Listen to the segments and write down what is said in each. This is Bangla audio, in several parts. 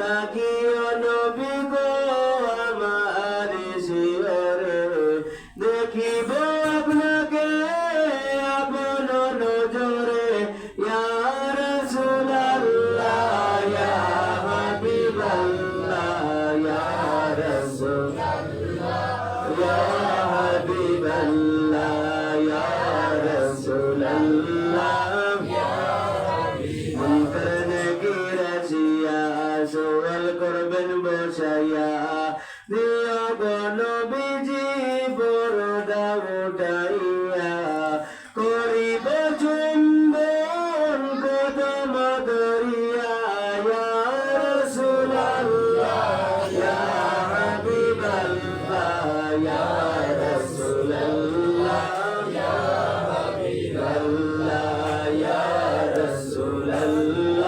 তাকিও নবী গো আমার শিয়রে দেখিব আপনাকে আপন নজরে ইয়া রাসূলুল্লাহ ইয়া হাবিবাল্লাহ ইয়া রাসূলুল্লাহ ইয়া হাবিবাল্লাহ ইয়া রাসূলুল্লাহ ইয়া সোয়াল করবেন বসাইয়া দিও গো নবীজি পরদা উঠাইয়া করিব চুম্বন কদম ধরিয়া ইয়া রাসূলুল্লাহ ইয়া হাবিবাল্লাহ ইয়া রাসূলুল্লাহ ইয়া হাবিবাল্লাহ ইয়া রাসূলুল্লাহ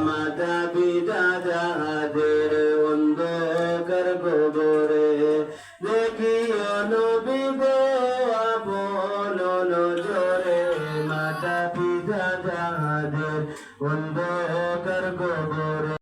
মাতা পিতা যাহাদের অন্ধকার কবরে দেখিও নবী গো আপন নজরে মাতা পিতা যাহাদের অন্ধকার কবরে